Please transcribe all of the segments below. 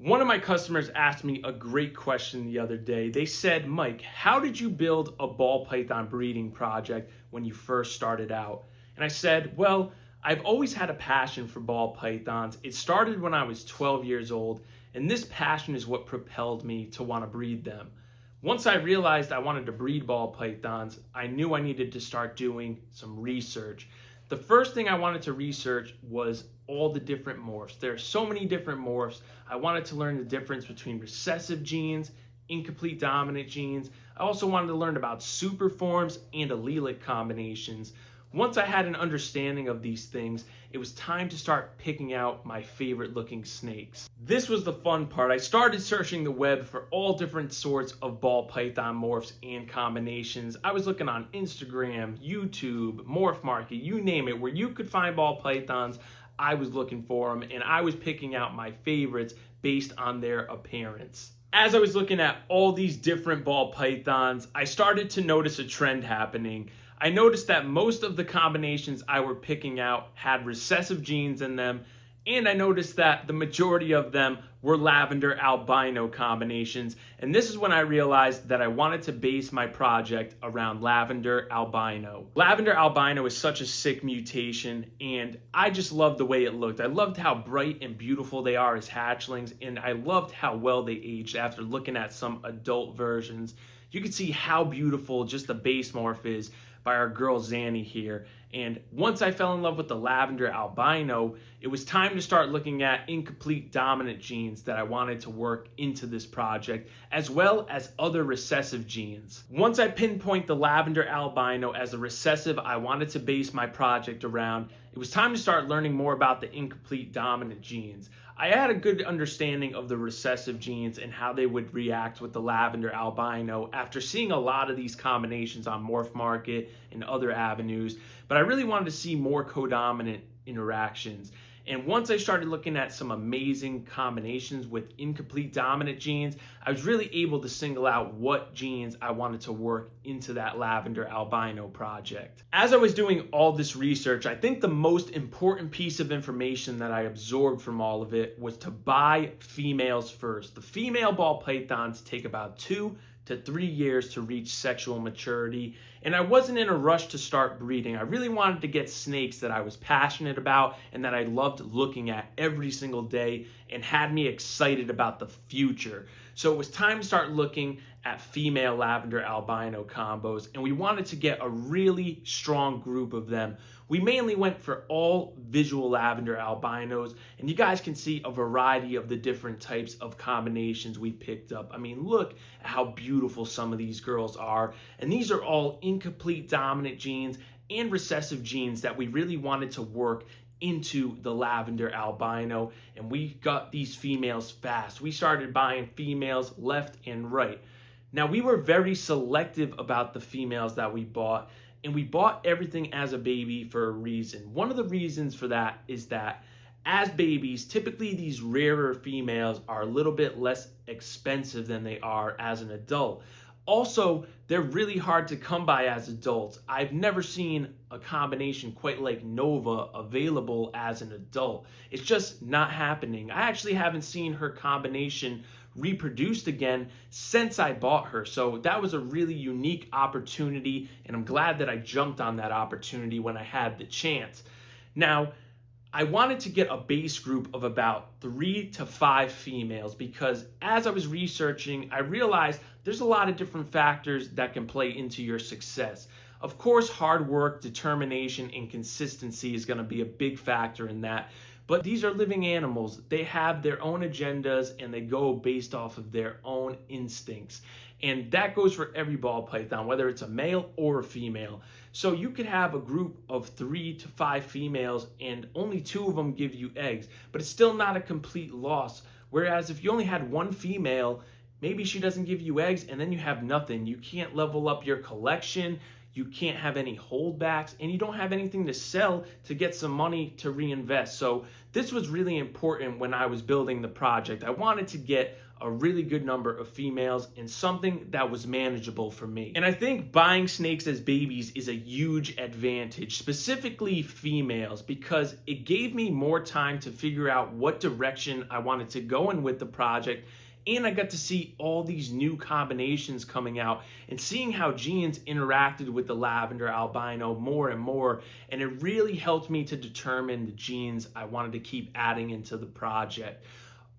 One of my customers asked me a great question the other day. They said, Mike, how did you build a ball python breeding project when you first started out? And I said, well, I've always had a passion for ball pythons. It started when I was 12 years old, and this passion is what propelled me to want to breed them. Once I realized I wanted to breed ball pythons, I knew I needed to start doing some research. The first thing I wanted to research was all the different morphs. There are so many different morphs. I wanted to learn the difference between recessive genes, incomplete dominant genes. I also wanted to learn about superforms and allelic combinations. Once I had an understanding of these things, it was time to start picking out my favorite looking snakes. This was the fun part. I started searching the web for all different sorts of ball python morphs and combinations. I was looking on Instagram, YouTube, Morph Market, you name it, where you could find ball pythons. I was looking for them, and I was picking out my favorites based on their appearance. As I was looking at all these different ball pythons, I started to notice a trend happening. I noticed that most of the combinations I were picking out had recessive genes in them, and I noticed that the majority of them were lavender albino combinations, and this is when I realized that I wanted to base my project around lavender albino. Lavender albino is such a sick mutation, and I just loved the way it looked. I loved how bright and beautiful they are as hatchlings, and I loved how well they aged after looking at some adult versions. You can see how beautiful just the base morph is by our girl Zanny here. And once I fell in love with the lavender albino, it was time to start looking at incomplete dominant genes that I wanted to work into this project, as well as other recessive genes. Once I pinpoint the lavender albino as the recessive I wanted to base my project around, it was time to start learning more about the incomplete dominant genes. I had a good understanding of the recessive genes and how they would react with the lavender albino after seeing a lot of these combinations on Morph Market and other avenues, but I really wanted to see more codominant interactions. And once I started looking at some amazing combinations with incomplete dominant genes, I was really able to single out what genes I wanted to work into that lavender albino project. As I was doing all this research, I think the most important piece of information that I absorbed from all of it was to buy females first. The female ball pythons take about 2 to 3 years to reach sexual maturity, and I wasn't in a rush to start breeding. I really wanted to get snakes that I was passionate about and that I loved looking at every single day and had me excited about the future. So it was time to start looking at female lavender albino combos, and we wanted to get a really strong group of them. We mainly went for all visual lavender albinos, and you guys can see a variety of the different types of combinations we picked up. I mean, look at how beautiful some of these girls are, and these are all incomplete dominant genes and recessive genes that we really wanted to work into the lavender albino, and we got these females fast. We started buying females left and right. Now, we were very selective about the females that we bought, and we bought everything as a baby for a reason. One of the reasons for that is that as babies, typically these rarer females are a little bit less expensive than they are as an adult. Also, they're really hard to come by as adults. I've never seen a combination quite like Nova available as an adult. It's just not happening. I actually haven't seen her combination reproduced again since I bought her. So that was a really unique opportunity, and I'm glad that I jumped on that opportunity when I had the chance. Now, I wanted to get a base group of about 3 to 5 females because as I was researching, I realized there's a lot of different factors that can play into your success. Of course, hard work, determination, and consistency is going to be a big factor in that. But these are living animals. They have their own agendas and they go based off of their own instincts. And that goes for every ball python, whether it's a male or a female. So you could have a group of 3 to 5 females and only 2 of them give you eggs, but it's still not a complete loss. Whereas if you only had 1 female, maybe she doesn't give you eggs and then you have nothing. You can't level up your collection. You can't have any holdbacks, and you don't have anything to sell to get some money to reinvest. So this was really important when I was building the project. I wanted to get a really good number of females and something that was manageable for me. And I think buying snakes as babies is a huge advantage, specifically females, because it gave me more time to figure out what direction I wanted to go in with the project. And I got to see all these new combinations coming out and seeing how genes interacted with the lavender albino more and more. And it really helped me to determine the genes I wanted to keep adding into the project.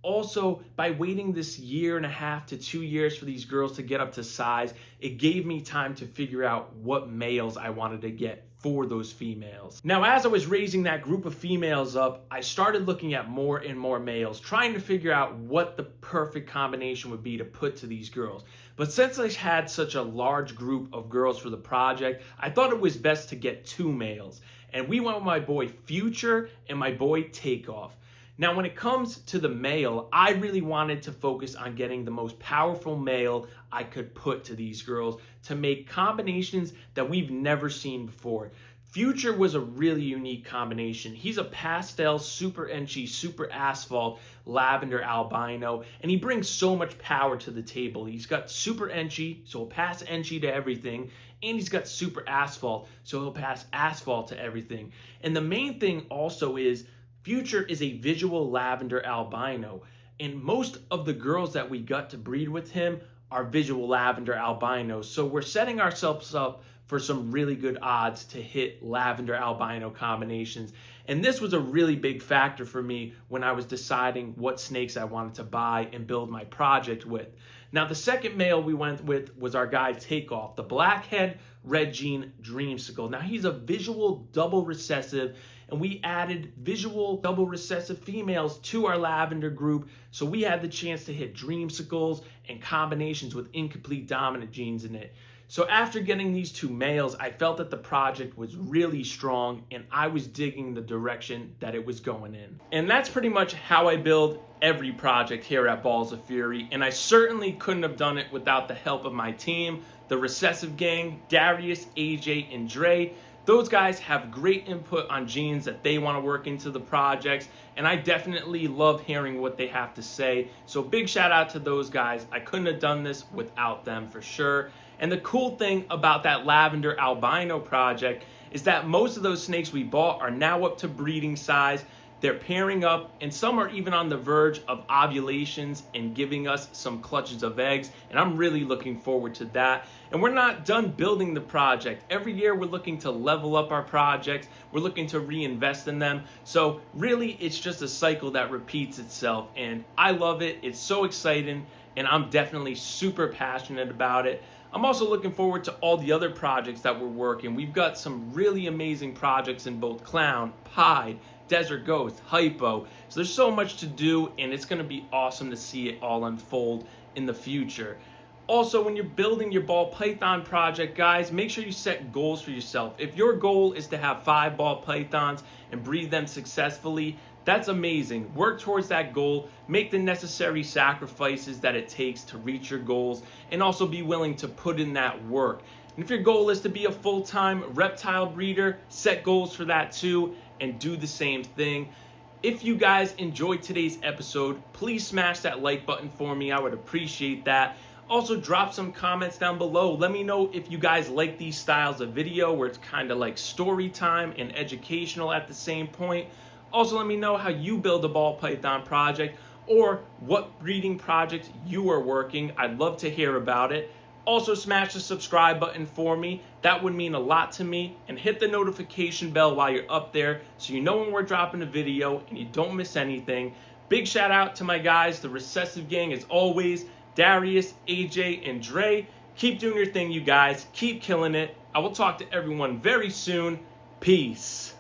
Also, by waiting this 1.5 to 2 years for these girls to get up to size, it gave me time to figure out what males I wanted to get for those females. Now, as I was raising that group of females up, I started looking at more and more males, trying to figure out what the perfect combination would be to put to these girls. But since I had such a large group of girls for the project, I thought it was best to get 2 males. And we went with my boy Future and my boy Takeoff. Now, when it comes to the male, I really wanted to focus on getting the most powerful male I could put to these girls to make combinations that we've never seen before. Future was a really unique combination. He's a pastel, super enchy, super asphalt lavender albino, and he brings so much power to the table. He's got super enchy, so he'll pass enchy to everything, and he's got super asphalt, so he'll pass asphalt to everything. And the main thing also is Future is a visual lavender albino, and most of the girls that we got to breed with him are visual lavender albinos. So we're setting ourselves up for some really good odds to hit lavender albino combinations. And this was a really big factor for me when I was deciding what snakes I wanted to buy and build my project with. Now, the second male we went with was our guy Takeoff, the blackhead red gene dreamsicle. Now, he's a visual double recessive, and we added visual double recessive females to our lavender group, so we had the chance to hit dreamsicles and combinations with incomplete dominant genes in it. So after getting these 2 males, I felt that the project was really strong and I was digging the direction that it was going in. And that's pretty much how I build every project here at Balls of Fury, and I certainly couldn't have done it without the help of my team, the Recessive Gang, Darius, AJ, and Dre. Those guys have great input on genes that they want to work into the projects, and I definitely love hearing what they have to say. So big shout out to those guys. I couldn't have done this without them for sure. And the cool thing about that lavender albino project is that most of those snakes we bought are now up to breeding size. They're pairing up, and some are even on the verge of ovulations and giving us some clutches of eggs, and I'm really looking forward to that. And we're not done building the project. Every year we're looking to level up our projects. We're looking to reinvest in them. So really, it's just a cycle that repeats itself, and I love it. It's so exciting, and I'm definitely super passionate about it. I'm also looking forward to all the other projects that we're working. We've got some really amazing projects in both Clown, Pied, Desert Ghost, Hypo. So there's so much to do, and it's going to be awesome to see it all unfold in the future. Also, when you're building your ball python project, guys, make sure you set goals for yourself. If your goal is to have 5 ball pythons and breed them successfully, that's amazing. Work towards that goal, make the necessary sacrifices that it takes to reach your goals, and also be willing to put in that work. And if your goal is to be a full-time reptile breeder, set goals for that too, and do the same thing. If you guys enjoyed today's episode, please smash that like button for me. I would appreciate that. Also, drop some comments down below. Let me know if you guys like these styles of video where it's kind of like story time and educational at the same point. Also, let me know how you build a ball python project or what breeding projects you are working. I'd love to hear about it. Also, smash the subscribe button for me. That would mean a lot to me. And hit the notification bell while you're up there so you know when we're dropping a video and you don't miss anything. Big shout out to my guys, the Recessive Gang, as always. Darius, AJ, and Dre. Keep doing your thing, you guys. Keep killing it. I will talk to everyone very soon. Peace.